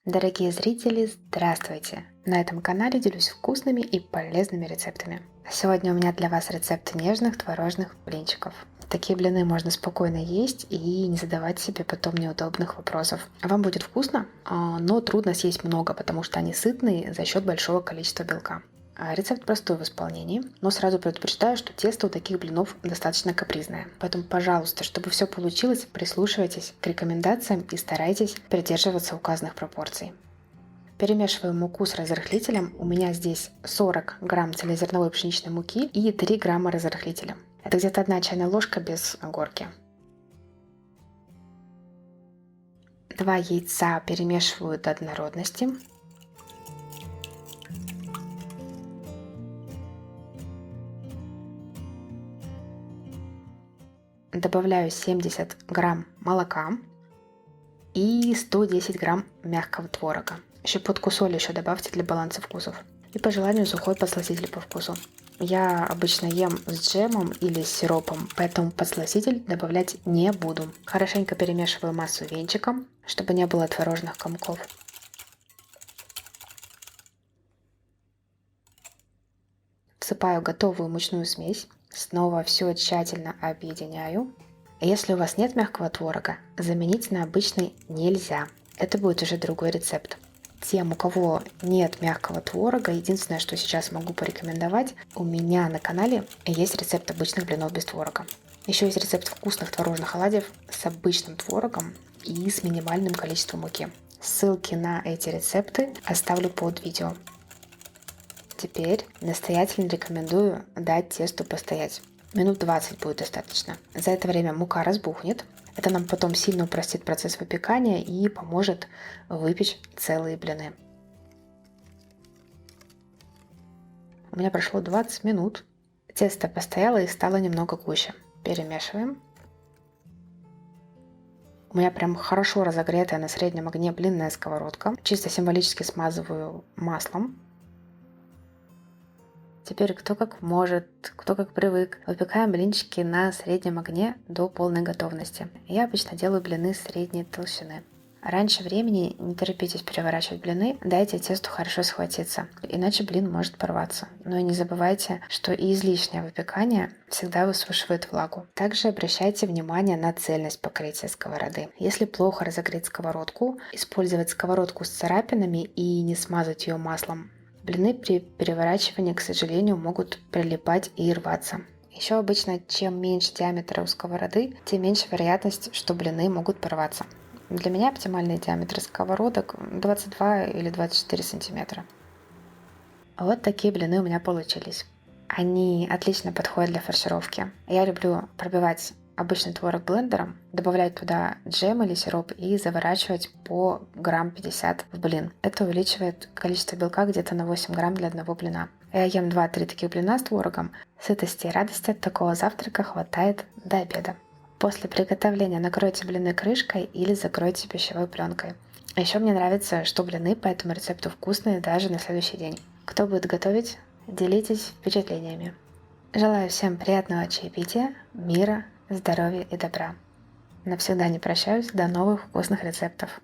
Дорогие зрители, здравствуйте! На этом канале делюсь вкусными и полезными рецептами. Сегодня у меня для вас рецепт нежных творожных блинчиков. Такие блины можно спокойно есть и не задавать себе потом неудобных вопросов. Вам будет вкусно, но трудно съесть много, потому что они сытные за счет большого количества белка. Рецепт простой в исполнении, но сразу предупреждаю, что тесто у таких блинов достаточно капризное. Поэтому, пожалуйста, чтобы все получилось, прислушивайтесь к рекомендациям и старайтесь придерживаться указанных пропорций. Перемешиваю муку с разрыхлителем. У меня здесь 40 грамм цельнозерновой пшеничной муки и 3 грамма разрыхлителя. Это где-то 1 чайная ложка без горки. 2 яйца перемешиваю до однородности. Добавляю 70 грамм молока и 110 грамм мягкого творога. Щепотку соли еще добавьте для баланса вкусов. И по желанию сухой подсластитель по вкусу. Я обычно ем с джемом или с сиропом, поэтому подсластитель добавлять не буду. Хорошенько перемешиваю массу венчиком, чтобы не было творожных комков. Всыпаю готовую мучную смесь. Снова все тщательно объединяю. Если у вас нет мягкого творога, заменить на обычный нельзя. Это будет уже другой рецепт. Тем, у кого нет мягкого творога, единственное, что сейчас могу порекомендовать, у меня на канале есть рецепт обычных блинов без творога. Еще есть рецепт вкусных творожных оладьев с обычным творогом и с минимальным количеством муки. Ссылки на эти рецепты оставлю под видео. Теперь настоятельно рекомендую дать тесту постоять. Минут 20 будет достаточно. За это время мука разбухнет. Это нам потом сильно упростит процесс выпекания и поможет выпечь целые блины. У меня прошло 20 минут. Тесто постояло и стало немного гуще. Перемешиваем. У меня прям хорошо разогретая на среднем огне блинная сковородка. Чисто символически смазываю маслом. Теперь кто как может, кто как привык. Выпекаем блинчики на среднем огне до полной готовности. Я обычно делаю блины средней толщины. Раньше времени не торопитесь переворачивать блины, дайте тесту хорошо схватиться, иначе блин может порваться. Но и не забывайте, что и излишнее выпекание всегда высушивает влагу. Также обращайте внимание на цельность покрытия сковороды. Если плохо разогреть сковородку, использовать сковородку с царапинами и не смазать ее маслом, блины при переворачивании, к сожалению, могут прилипать и рваться. Еще обычно, чем меньше диаметра у сковороды, тем меньше вероятность, что блины могут порваться. Для меня оптимальный диаметр сковородок 22 или 24 сантиметра. Вот такие блины у меня получились. Они отлично подходят для фаршировки. Я люблю пробивать обычный творог блендером, добавлять туда джем или сироп и заворачивать по грамм 50 в блин. Это увеличивает количество белка где-то на 8 грамм для одного блина. Я ем 2-3 таких блина с творогом. Сытости и радости от такого завтрака хватает до обеда. После приготовления накройте блины крышкой или закройте пищевой пленкой. А еще мне нравится, что блины по этому рецепту вкусные даже на следующий день. Кто будет готовить, делитесь впечатлениями. Желаю всем приятного чаепития, мира, здоровья и добра. Навсегда не прощаюсь, до новых вкусных рецептов.